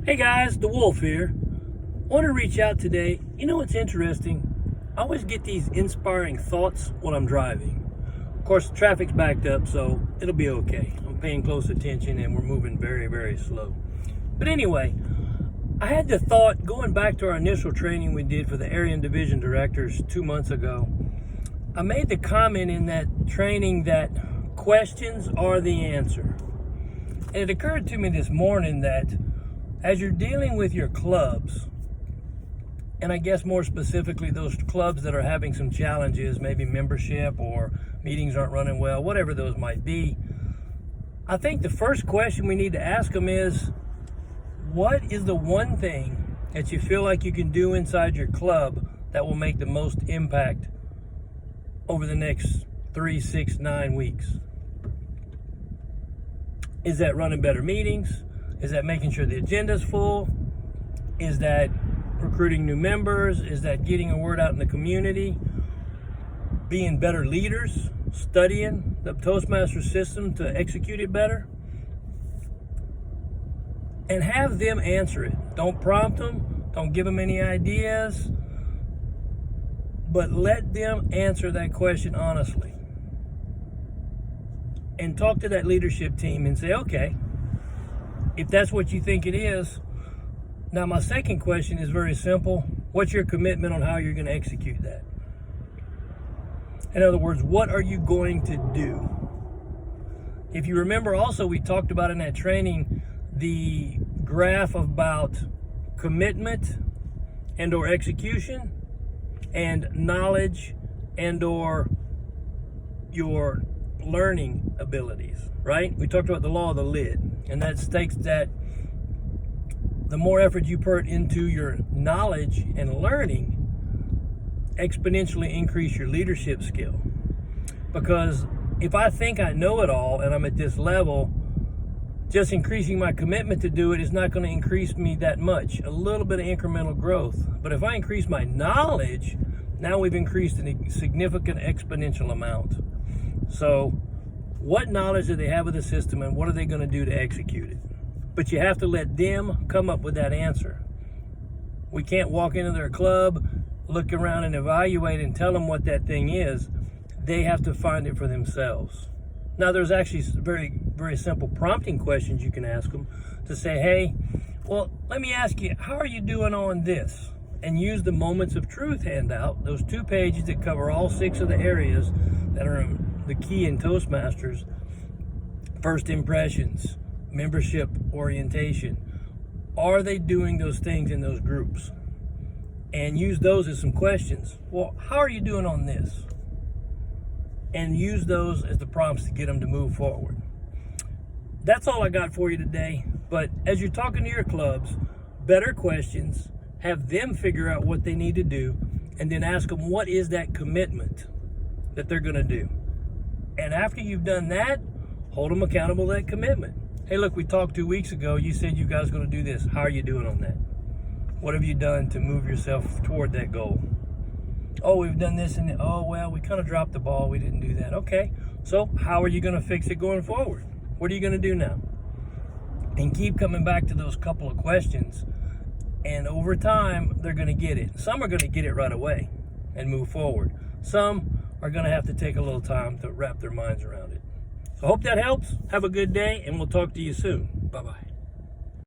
Hey guys, the Wolf here. Want to reach out today. You know what's interesting? I always get these inspiring thoughts when I'm driving. Of course, the traffic's backed up, so it'll be okay. I'm paying close attention and we're moving very, very slow. But anyway, I had the thought going back to our initial training we did for the area and division directors 2 months ago. I made the comment in that training that questions are the answer. And it occurred to me this morning that as you're dealing with your clubs, and I guess more specifically those clubs that are having some challenges, maybe membership or meetings aren't running well, whatever those might be, I think the first question we need to ask them is, what is the one thing that you feel like you can do inside your club that will make the most impact over the next 3, 6, 9 weeks? Is that running better meetings? Is that making sure the agenda's full? Is that recruiting new members? Is that getting a word out in the community? Being better leaders? Studying the Toastmaster system to execute it better? And have them answer it. Don't prompt them. Don't give them any ideas. But let them answer that question honestly. And talk to that leadership team and say, okay, if that's what you think it is, now my second question is very simple. What's your commitment on how you're going to execute that? In other words, what are you going to do? If you remember also, we talked about in that training the graph about commitment and or execution and knowledge and or your learning abilities, right? We talked about the law of the lid, and that states that the more effort you put into your knowledge and learning, exponentially increase your leadership skill. Because if I think I know it all and I'm at this level, just increasing my commitment to do it is not going to increase me that much. A little bit of incremental growth. But if I increase my knowledge, now we've increased a significant exponential amount. So what knowledge do they have of the system and what are they going to do to execute it? But you have to let them come up with that answer. We can't walk into their club, look around and evaluate and tell them what that thing is. They have to find it for themselves. Now there's actually very, very simple prompting questions you can ask them to say, hey, well, let me ask you, how are you doing on this? And use the Moments of Truth handout, those 2 pages that cover all 6 of the areas that are the key in Toastmasters: first impressions, membership orientation. Are they doing those things in those groups? And use those as some questions. Well, how are you doing on this? And use those as the prompts to get them to move forward. That's all I got for you today. But as you're talking to your clubs, better questions, have them figure out what they need to do, and then ask them what is that commitment that they're going to do. And after you've done that, hold them accountable to that commitment. Hey, look, we talked 2 weeks ago. You said you guys are going to do this. How are you doing on that? What have you done to move yourself toward that goal? Oh, we've done this, and oh, well, we kind of dropped the ball. We didn't do that. Okay, so how are you going to fix it going forward? What are you going to do now? And keep coming back to those couple of questions. And over time, they're going to get it. Some are going to get it right away and move forward. Some are going to have to take a little time to wrap their minds around it. So I hope that helps. Have a good day, and we'll talk to you soon. Bye-bye.